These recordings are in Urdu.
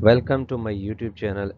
Welcome to my YouTube channel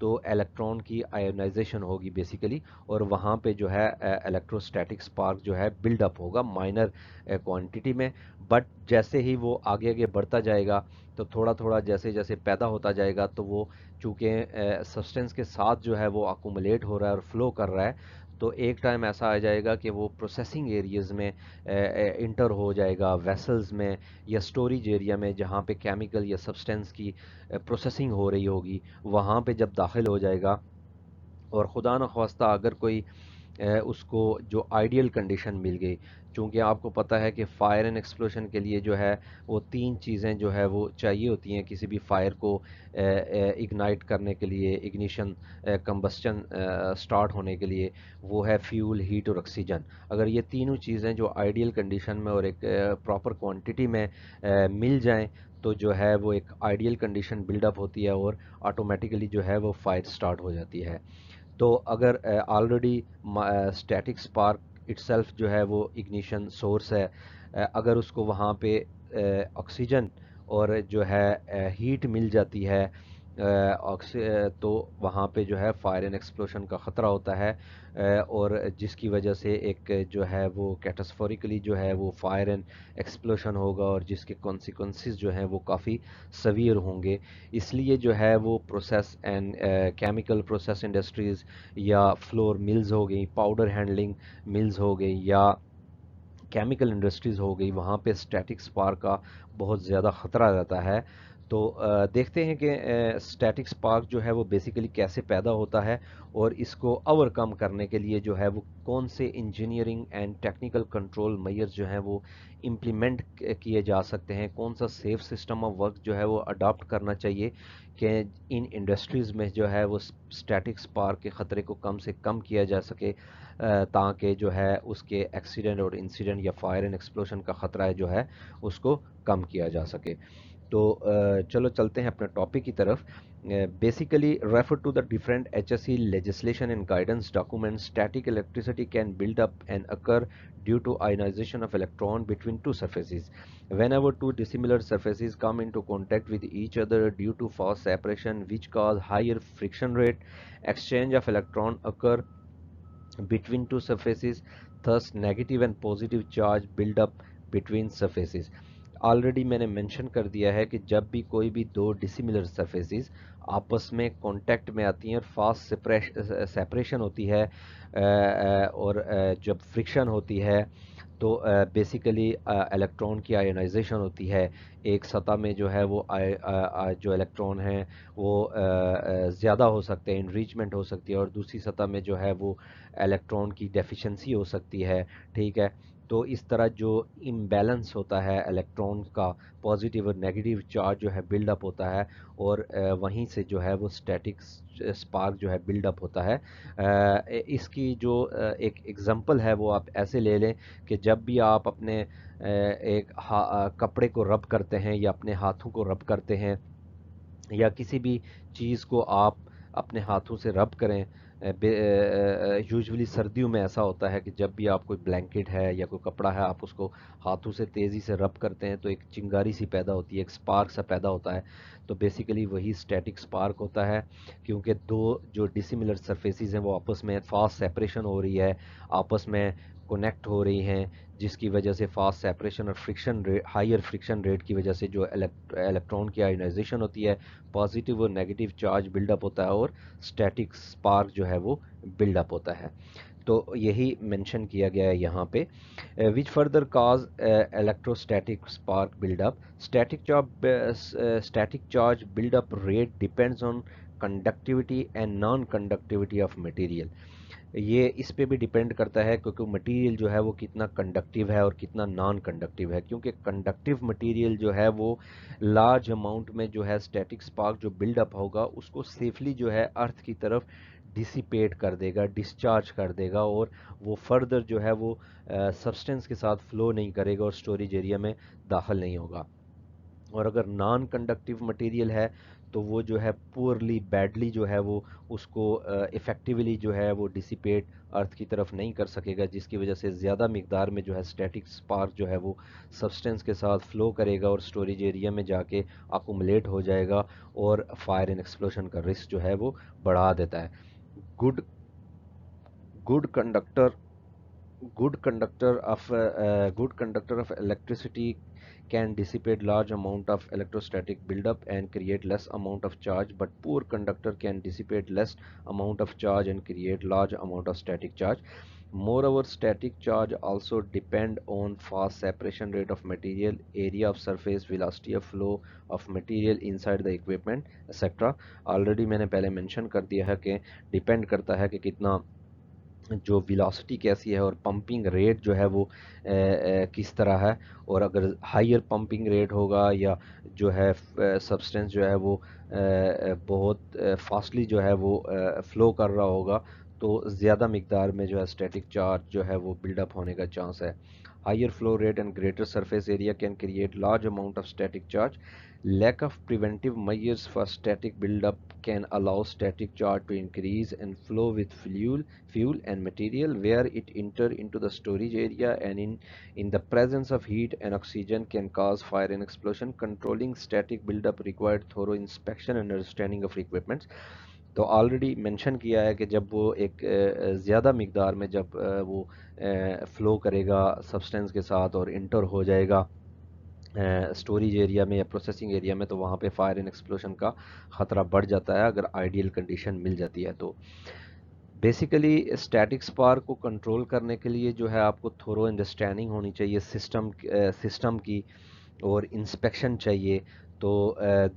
تو الیکٹران کی آئونائزیشن ہوگی بیسیکلی، اور وہاں پہ جو ہے الیکٹروسٹیٹک سپارک جو ہے بلڈ اپ ہوگا مائنر کوانٹٹی میں. بٹ جیسے ہی وہ آگے آگے بڑھتا جائے گا تو تھوڑا تھوڑا جیسے جیسے پیدا ہوتا جائے گا تو وہ چونکہ سبسٹینس کے ساتھ جو ہے وہ اکومولیٹ ہو رہا ہے اور فلو کر رہا ہے، تو ایک ٹائم ایسا آ جائے گا کہ وہ پروسیسنگ ایریز میں انٹر ہو جائے گا، ویسلز میں یا سٹوریج ایریا میں جہاں پہ کیمیکل یا سبسٹینس کی پروسیسنگ ہو رہی ہوگی. وہاں پہ جب داخل ہو جائے گا، اور خدا نخواستہ اگر کوئی اس کو جو آئیڈیل کنڈیشن مل گئی، چونکہ آپ کو پتہ ہے کہ فائر اینڈ ایکسپلوشن کے لیے جو ہے وہ تین چیزیں جو ہے وہ چاہیے ہوتی ہیں کسی بھی فائر کو اگنائٹ کرنے کے لیے، اگنیشن کمبسچن سٹارٹ ہونے کے لیے. وہ ہے فیول، ہیٹ اور آکسیجن. اگر یہ تینوں چیزیں جو آئیڈیل کنڈیشن میں اور ایک پراپر کوانٹٹی میں مل جائیں تو جو ہے وہ ایک آئیڈیل کنڈیشن بلڈ اپ ہوتی ہے اور آٹومیٹیکلی جو ہے وہ فائر سٹارٹ ہو جاتی ہے. تو اگر already static spark it self جو ہے وہ اگنیشن سورس ہے، اگر اس کو وہاں پہ آکسیجن اور جو ہے ہیٹ مل جاتی ہے تو وہاں پہ جو ہے فائر اینڈ ایکسپلوشن کا خطرہ ہوتا ہے، اور جس کی وجہ سے ایک جو ہے وہ کیٹاسفورکلی جو ہے وہ فائر اینڈ ایکسپلوشن ہوگا، اور جس کے کانسیکوینسز جو ہیں وہ کافی سویر ہوں گے. اس لیے جو ہے وہ process and chemical process industries یا فلور ملز ہو گئی، پاؤڈر ہینڈلنگ ملز ہو گئی یا کیمیکل انڈسٹریز ہو گئی، وہاں پہ اسٹیٹک سپارک کا بہت زیادہ خطرہ رہتا ہے. تو دیکھتے ہیں کہ اسٹیٹک سپارک جو ہے وہ بیسیکلی کیسے پیدا ہوتا ہے، اور اس کو اوور کم کرنے کے لیے جو ہے وہ کون سے engineering and technical control measures جو ہیں وہ امپلیمنٹ کیے جا سکتے ہیں، کون سا سیف سسٹم آف ورک جو ہے وہ اڈاپٹ کرنا چاہیے کہ ان انڈسٹریز میں جو ہے وہ اسٹیٹک سپارک کے خطرے کو کم سے کم کیا جا سکے، تاکہ جو ہے اس کے ایکسیڈنٹ اور انسیڈنٹ یا فائر اینڈ ایکسپلوشن کا خطرہ جو ہے اس کو کم کیا جا سکے. تو چلو چلتے ہیں اپنے ٹاپک کی طرف. Basically refer to the different H S C legislation and guidance document. Static electricity can build up and occur due to ionization of electron between two surfaces. Whenever two dissimilar surfaces come into contact with each other due to fast separation which cause higher friction rate, exchange of electron occur between two surfaces, thus negative and positive charge build up between surfaces. Already میں نے مینشن کر دیا ہے کہ جب بھی کوئی بھی دو ڈسیملر سرفیسز آپس میں کانٹیکٹ میں آتی ہیں اور فاسٹ سیپریشن ہوتی ہے اور جب فرکشن ہوتی ہے تو بیسیکلی الیکٹران کی آئونائزیشن ہوتی ہے. ایک سطح میں جو ہے وہ جو الیکٹران ہیں وہ زیادہ ہو سکتے ہیں، انریچمنٹ ہو سکتی ہے، اور دوسری سطح میں جو ہے وہ الیکٹران کی ڈیفیشنسی ہو سکتی ہے. ٹھیک ہے، تو اس طرح جو امبیلنس ہوتا ہے الیکٹران کا، پازیٹیو اور نیگیٹو چارج جو ہے بلڈ اپ ہوتا ہے، اور وہیں سے جو ہے وہ اسٹیٹک سپارک جو ہے بلڈ اپ ہوتا ہے. اس کی جو ایک ایگزامپل ہے وہ آپ ایسے لے لیں کہ جب بھی آپ اپنے ایک کپڑے کو رب کرتے ہیں یا اپنے ہاتھوں کو رب کرتے ہیں یا کسی بھی چیز کو آپ اپنے ہاتھوں سے رب کریں، یوزولی سردیوں میں ایسا ہوتا ہے کہ جب بھی آپ کوئی بلینکٹ ہے یا کوئی کپڑا ہے آپ اس کو ہاتھوں سے تیزی سے رب کرتے ہیں تو ایک چنگاری سی پیدا ہوتی ہے، ایک سپارک سا پیدا ہوتا ہے. تو بیسیکلی وہی اسٹیٹک سپارک ہوتا ہے، کیونکہ دو جو ڈسیملر سرفیسز ہیں وہ آپس میں فاسٹ سیپریشن ہو رہی ہے، آپس میں کنیکٹ ہو رہی ہیں، جس کی وجہ سے فاسٹ سیپریشن اور friction rate, higher friction rate کی وجہ سے جو الیکٹران کی آئونائزیشن ہوتی ہے، پازیٹیو اور نیگیٹو چارج بلڈ اپ ہوتا ہے اور اسٹیٹک سپارک جو ہے وہ بلڈ اپ ہوتا ہے. تو یہی مینشن کیا گیا ہے یہاں پہ. Which further cause electrostatic spark build up. Static charge build up rate depends on conductivity and non conductivity of material. یہ اس پہ بھی ڈیپینڈ کرتا ہے کیونکہ مٹیریل جو ہے وہ کتنا کنڈکٹیو ہے اور کتنا نان کنڈکٹیو ہے. کیونکہ کنڈکٹیو مٹیریل جو ہے وہ لارج اماؤنٹ میں جو ہے اسٹیٹک سپارک جو بلڈ اپ ہوگا اس کو سیفلی جو ہے ارتھ کی طرف ڈسیپیٹ کر دے گا، ڈسچارج کر دے گا، اور وہ فردر جو ہے وہ سبسٹینس کے ساتھ فلو نہیں کرے گا اور اسٹوریج ایریا میں داخل نہیں ہوگا. اور اگر نان کنڈکٹیو مٹیریل ہے تو وہ جو ہے پورلی بیڈلی جو ہے وہ اس کو افیکٹیولی جو ہے وہ ڈسیپیٹ ارتھ کی طرف نہیں کر سکے گا، جس کی وجہ سے زیادہ مقدار میں جو ہے اسٹیٹک اسپارک جو ہے وہ سبسٹینس کے ساتھ فلو کرے گا اور اسٹوریج ایریا میں جا کے اکومولیٹ ہو جائے گا اور فائر اینڈ ایکسپلوشن کا رسک جو ہے وہ بڑھا دیتا ہے۔ Good good conductor good conductor of good conductor of electricity can dissipate large amount of electrostatic buildup and create less amount of charge, but poor conductor can dissipate less amount of charge and create large amount of static charge. Moreover, static charge also depend on fast separation rate of material, area of surface, velocity of flow of material inside the equipment, etc. Already میں نے پہلے mention کر دیا ہے کہ depend کرتا ہے کہ کتنا جو ویلاسٹی کیسی ہے اور پمپنگ ریٹ جو ہے وہ کس طرح ہے، اور اگر ہائر پمپنگ ریٹ ہوگا یا جو ہے سبسٹینس جو ہے وہ بہت فاسٹلی جو ہے وہ فلو کر رہا ہوگا تو زیادہ مقدار میں جو ہے اسٹیٹک چارج جو ہے وہ بلڈ اپ ہونے کا چانس ہے۔ Higher flow rate and greater surface area can create large amount of static charge. Lack of preventive measures for static buildup can allow static charge to increase and flow with fuel and material where it enter into the storage area, and in the presence of heat and oxygen can cause fire and explosion. Controlling static buildup required thorough inspection and understanding of equipments. تو آلریڈی مینشن کیا ہے کہ جب وہ ایک زیادہ مقدار میں جب وہ فلو کرے گا سبسٹینس کے ساتھ اور انٹر ہو جائے گا اسٹوریج ایریا میں یا پروسیسنگ ایریا میں، تو وہاں پہ فائر اینڈ ایکسپلوشن کا خطرہ بڑھ جاتا ہے اگر آئیڈیل کنڈیشن مل جاتی ہے تو۔ بیسیکلی اسٹیٹک اسپارک کو کنٹرول کرنے کے لیے جو ہے آپ کو تھورو انڈرسٹینڈنگ ہونی چاہیے سسٹم کی اور انسپیکشن چاہیے۔ تو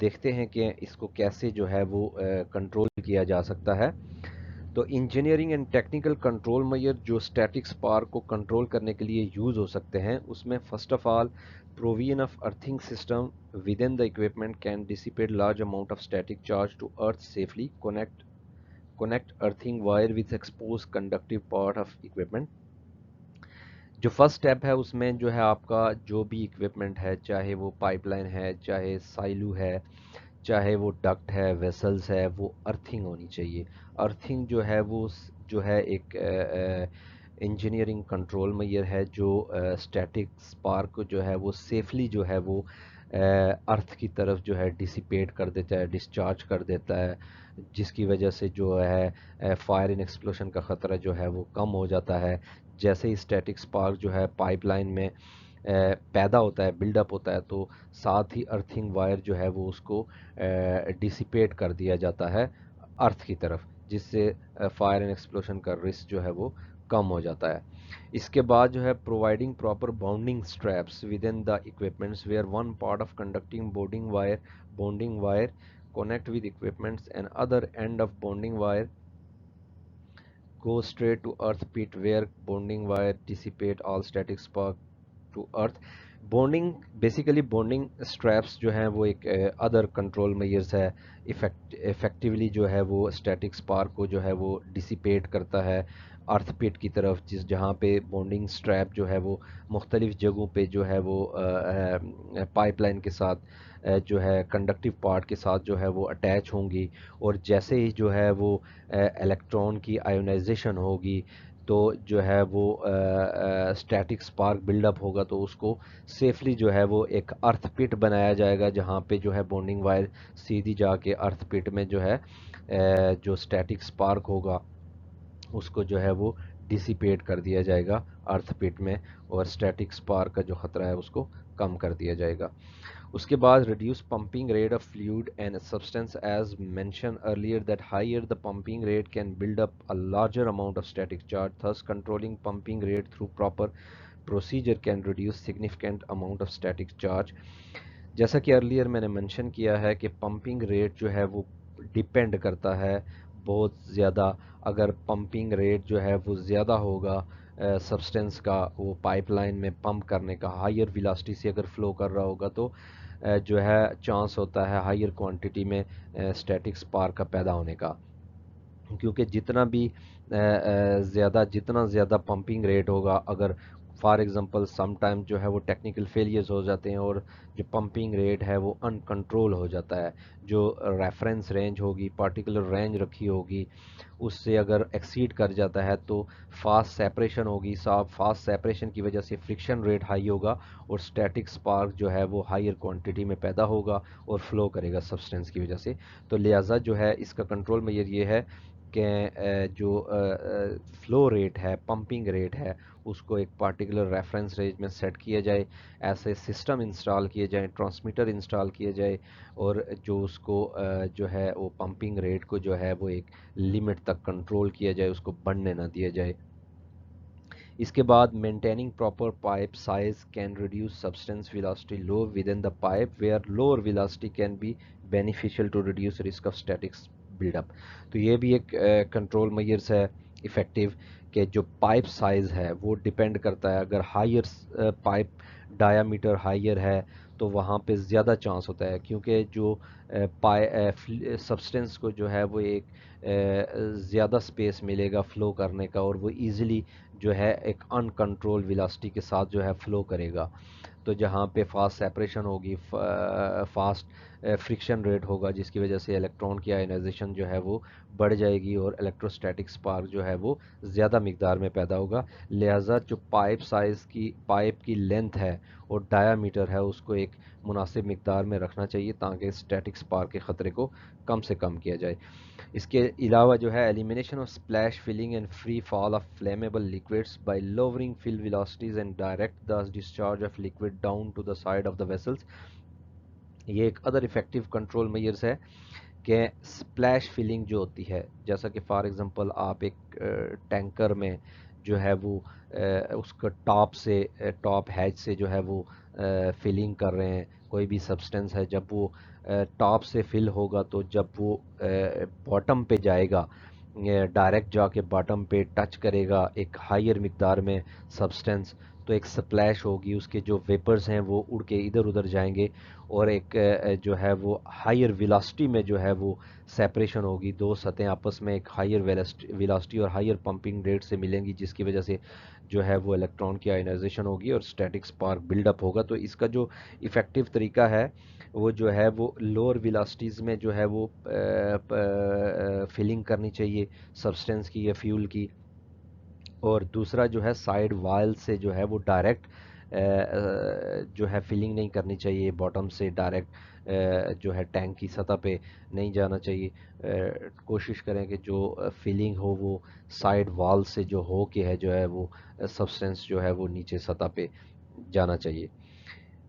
دیکھتے ہیں کہ اس کو کیسے جو ہے وہ کنٹرول کیا جا سکتا ہے۔ تو engineering and technical control measure جو اسٹیٹک اسپارک کو کنٹرول کرنے کے لیے یوز ہو سکتے ہیں، اس میں first of all provision of earthing system within the equipment can dissipate large amount of static charge to earth safely. Connect earthing wire with exposed conductive part of equipment. جو فرسٹ اسٹیپ ہے اس میں جو ہے آپ کا جو بھی اکوپمنٹ ہے، چاہے وہ پائپ لائن ہے، چاہے سائلو ہے، چاہے وہ ڈکٹ ہے، ویسلز ہے، وہ ارتھنگ ہونی چاہیے۔ ارتھنگ جو ہے وہ جو ہے ایک انجینئرنگ کنٹرول میئر ہے جو اسٹیٹک اسپارک کو جو ہے وہ سیفلی جو ہے وہ ارتھ کی طرف جو ہے ڈسیپیٹ کر دیتا ہے، ڈسچارج کر دیتا ہے، جس کی وجہ سے جو ہے فائر ان ایکسپلوشن کا خطرہ جو ہے وہ کم ہو جاتا ہے۔ جیسے ہی اسٹیٹک اسپارک جو ہے پائپ لائن میں پیدا ہوتا ہے، بلڈ اپ ہوتا ہے، تو ساتھ ہی ارتھنگ وائر جو ہے وہ اس کو ڈسیپیٹ کر دیا جاتا ہے ارتھ کی طرف، جس سے فائر اینڈ ایکسپلوشن کا رسک جو ہے وہ کم ہو جاتا ہے۔ اس کے بعد جو ہے providing proper bounding strips with in the equipments where one part of conducting bonding wire connect with equipments and other end of bonding wire go straight to earth pit where bonding wire dissipate all static spark to earth. Bonding basically bonding strips جو ہیں وہ ایک ادر کنٹرول میئرز ہے، افیکٹیولی جو ہے وہ اسٹیٹک اسپارک کو جو ہے وہ ڈسیپیٹ کرتا ہے ارتھ پٹ کی طرف، جہاں پہ بونڈنگ اسٹریپ جو ہے وہ مختلف جگہوں پہ جو ہے وہ پائپ لائن کے ساتھ جو ہے کنڈکٹیو پارٹ کے ساتھ جو ہے وہ اٹیچ ہوں گی، اور جیسے ہی جو ہے وہ الیکٹران کی آئونائزیشن ہوگی تو جو ہے وہ اسٹیٹک اسپارک بلڈ اپ ہوگا، تو اس کو سیفلی جو ہے وہ ایک ارتھ پٹ بنایا جائے گا جہاں پہ جو ہے بونڈنگ وائر سیدھی جا کے ارتھ پٹ میں جو ہے جو اسٹیٹک اسپارک ہوگا اس کو جو ہے وہ ڈسیپیٹ کر دیا جائے گا ارتھ پٹ میں، اور اسٹیٹک اسپارک کا جو خطرہ ہے اس کو کم کر دیا جائے گا۔ اس کے بعد reduce pumping rate of fluid and substance as mention earlier that higher the pumping rate can build up a larger amount of static charge, thus controlling pumping rate through proper procedure can reduce significant amount of static charge. جیسا کہ ارلیئر میں نے منشن کیا ہے کہ پمپنگ ریٹ جو ہے وہ ڈیپینڈ کرتا ہے بہت زیادہ، اگر پمپنگ ریٹ جو ہے وہ زیادہ ہوگا سبسٹینس کا، وہ پائپ لائن میں پمپ کرنے کا ہائر ویلاسٹی سے اگر فلو کر رہا ہوگا تو جو ہے چانس ہوتا ہے ہائر کوانٹٹی میں اسٹیٹک اسپارک کا پیدا ہونے کا، کیونکہ جتنا زیادہ پمپنگ ریٹ ہوگا، اگر فار ایگزامپل سم ٹائم جو ہے وہ ٹیکنیکل فیلیئرز ہو جاتے ہیں اور جو پمپنگ ریٹ ہے وہ ان کنٹرول ہو جاتا ہے. جو ریفرنس رینج ہوگی، پارٹیکولر رینج رکھی ہوگی، اس سے اگر ایکسیڈ کر جاتا ہے تو فاسٹ سیپریشن ہوگی. فاسٹ سیپریشن کی وجہ سے فرکشن ریٹ ہائی ہوگا اور اسٹیٹک سپارک جو ہے وہ ہائر کوانٹٹی میں پیدا ہوگا اور فلو کرے گا سبسٹینس کی وجہ سے. تو لہٰذا جو ہے اس کا کنٹرول میئر یہ ہے کہ جو فلو ریٹ ہے، پمپنگ ریٹ ہے، اس کو ایک پارٹیکولر ریفرنس رینج میں سیٹ کیا جائے. ایسے سسٹم انسٹال کیے جائیں، ٹرانسمیٹر انسٹال کیے جائے، اور جو اس کو جو ہے وہ پمپنگ ریٹ کو جو ہے وہ ایک لمٹ تک کنٹرول کیا جائے، اس کو بڑھنے نہ دیا جائے. اس کے بعد maintaining proper pipe size can reduce substance velocity low within the pipe where lower velocity can be beneficial to reduce risk of statics build up. تو یہ بھی ایک کنٹرول میئرس ہے افیکٹو، کہ جو پائپ سائز ہے وہ ڈپینڈ کرتا ہے. اگر higher pipe dia metre higher ہے تو وہاں پہ زیادہ چانس ہوتا ہے، کیونکہ جو سبسٹینس کو جو ہے وہ ایک زیادہ سپیس ملے گا فلو کرنے کا، اور وہ ایزیلی جو ہے ایک ان کنٹرول ویلاسٹی کے ساتھ جو ہے فلو کرے گا. تو جہاں پہ فاسٹ سیپریشن ہوگی، فاسٹ فرکشن ریٹ ہوگا، جس کی وجہ سے الیکٹران کی آئنائزیشن جو ہے وہ بڑھ جائے گی اور الیکٹروسٹیٹک سپارک جو ہے وہ زیادہ مقدار میں پیدا ہوگا. لہٰذا جو پائپ سائز کی پائپ کی لینتھ ہے اور ڈایا میٹر ہے اس کو ایک مناسب مقدار میں رکھنا چاہیے تاکہ اسٹیٹک سپارک کے خطرے کو کم سے کم کیا جائے. اس کے علاوہ جو ہے elimination of splash filling and free fall of flammable liquids by lowering fill velocities and direct the discharge of liquid down to the side of the vessels. یہ ایک ادر افیکٹو کنٹرول میئرز ہے کہ سپلیش فلنگ جو ہوتی ہے، جیسا کہ فار ایگزامپل آپ ایک ٹینکر میں جو ہے وہ اس کا ٹاپ ہیچ سے جو ہے وہ فلنگ کر رہے ہیں کوئی بھی سبسٹینس ہے. جب وہ ٹاپ سے فل ہوگا تو جب وہ باٹم پہ جائے گا، ڈائریکٹ جا کے باٹم پہ ٹچ کرے گا ایک ہائر مقدار میں سبسٹینس، تو ایک سپلیش ہوگی، اس کے جو ویپرز ہیں وہ اڑ کے ادھر ادھر جائیں گے اور ایک جو ہے وہ ہائر ویلاسٹی میں جو ہے وہ سیپریشن ہوگی. دو سطحیں آپس میں ایک ہائر ویلاسٹی اور ہائر پمپنگ ریٹ سے ملیں گی، جس کی وجہ سے جو ہے وہ الیکٹران کی آئنائزیشن ہوگی اور اسٹیٹک سپارک بلڈ اپ ہوگا. تو اس کا جو افیکٹو طریقہ ہے وہ جو ہے وہ لوور ویلاسٹیز میں جو ہے وہ فلنگ کرنی چاہیے سبسٹینس کی یا فیول کی، اور دوسرا جو ہے سائیڈ وائل سے جو ہے وہ ڈائریکٹ جو ہے فلنگ نہیں کرنی چاہیے، باٹم سے ڈائریکٹ جو ہے ٹینک کی سطح پہ نہیں جانا چاہیے. کوشش کریں کہ جو فلنگ ہو وہ سائیڈ وال سے جو ہو کے ہے جو ہے وہ سبسٹینس جو ہے وہ نیچے سطح پہ جانا چاہیے.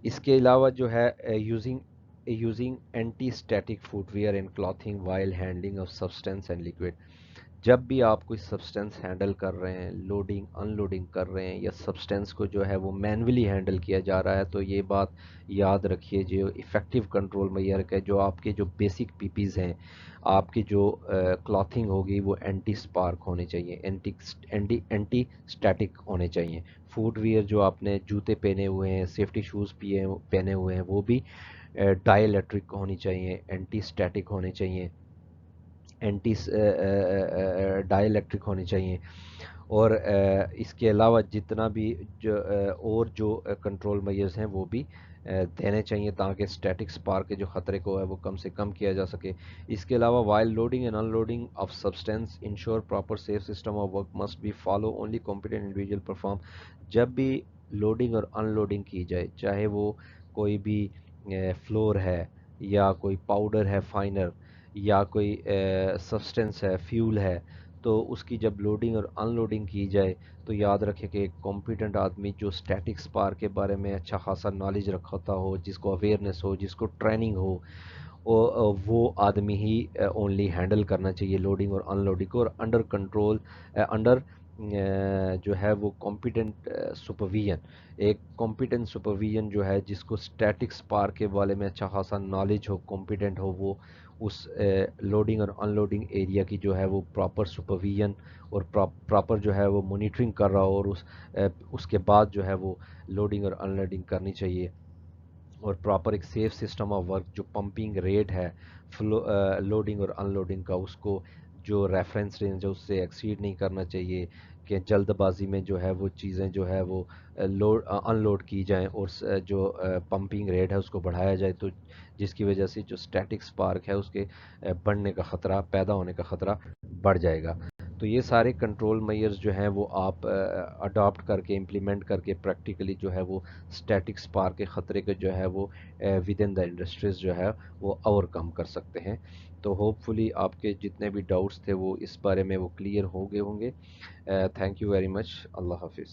اس کے علاوہ جو ہے using anti static footwear and clothing while handling of substance and liquid. جب بھی آپ کوئی سبسٹینس ہینڈل کر رہے ہیں، لوڈنگ ان لوڈنگ کر رہے ہیں، یا سبسٹینس کو جو ہے وہ مینولی ہینڈل کیا جا رہا ہے، تو یہ بات یاد رکھیے جو افیکٹو کنٹرول میئر کا جو آپ کے جو بیسک پی پیز ہیں، آپ کی جو کلاتھنگ ہوگی وہ اینٹی سپارک ہونے چاہیے، اینٹی سٹیٹک ہونے چاہیے. فوٹ ویئر جو آپ نے جوتے پہنے ہوئے ہیں، سیفٹی شوز پہنے ہوئے ہیں، وہ بھی ڈائی الیکٹرک ہونی چاہیے، اینٹی سٹیٹک ہونے چاہیے، اینٹی ڈائی الیکٹرک ہونے چاہیے. اور اس کے علاوہ جتنا بھی جو کنٹرول میئرز ہیں وہ بھی دینے چاہیے تاکہ اسٹیٹک سپارک کے جو خطرے کو ہے وہ کم سے کم کیا جا سکے. اس کے علاوہ while loading and unloading of substance ensure proper safe system of work must be follow only competent individual perform. جب بھی لوڈنگ اور ان لوڈنگ کی جائے، چاہے وہ کوئی بھی فلور ہے یا کوئی پاؤڈر ہے فائنر یا کوئی سبسٹینس ہے، فیول ہے، تو اس کی جب لوڈنگ اور ان لوڈنگ کی جائے تو یاد رکھیں کہ ایک کمپیٹنٹ آدمی جو اسٹیٹک سپارک کے بارے میں اچھا خاصا نالج رکھتا ہو، جس کو اویئرنیس ہو، جس کو ٹریننگ ہو، وہ آدمی ہی اونلی ہینڈل کرنا چاہیے لوڈنگ اور ان لوڈنگ کو، اور انڈر کنٹرول، انڈر جو ہے وہ کمپیٹنٹ سپرویژن. ایک کمپیٹنٹ سپرویژن جو ہے جس کو اسٹیٹک سپارک کے بارے میں اچھا خاصا نالج ہو، کمپیٹنٹ ہو، وہ اس لوڈنگ اور ان لوڈنگ ایریا کی جو ہے وہ پراپر سپرویژن اور پراپر جو ہے وہ مانیٹرنگ کر رہا ہو، اور اس کے بعد جو ہے وہ لوڈنگ اور ان لوڈنگ کرنی چاہیے. اور پراپر ایک سیف سسٹم آف ورک، جو پمپنگ ریٹ ہے لوڈنگ اور ان لوڈنگ کا، اس کو جو ریفرنس رینج ہے اس سے ایکسیڈ نہیں کرنا چاہیے، کہ کہ جلد بازی میں جو ہے وہ چیزیں جو ہے وہ لوڈ ان لوڈ کی جائیں اور جو پمپنگ ریٹ ہے اس کو بڑھایا جائے، تو جس کی وجہ سے جو اسٹیٹک سپارک ہے اس کے بڑھنے کا خطرہ، پیدا ہونے کا خطرہ بڑھ جائے گا۔ تو یہ سارے کنٹرول میئرز جو ہیں وہ آپ اڈاپٹ کر کے امپلیمنٹ کر کے پریکٹیکلی جو ہے وہ اسٹیٹک سپارک کے خطرے کے جو ہے وہ ود ان دا انڈسٹریز جو ہے وہ اوور کم کر سکتے ہیں۔ تو ہوپ فلی آپ کے جتنے بھی ڈاؤٹس تھے وہ اس بارے میں وہ کلیئر ہو گئے ہوں گے۔ تھینک یو ویری مچ، اللہ حافظ۔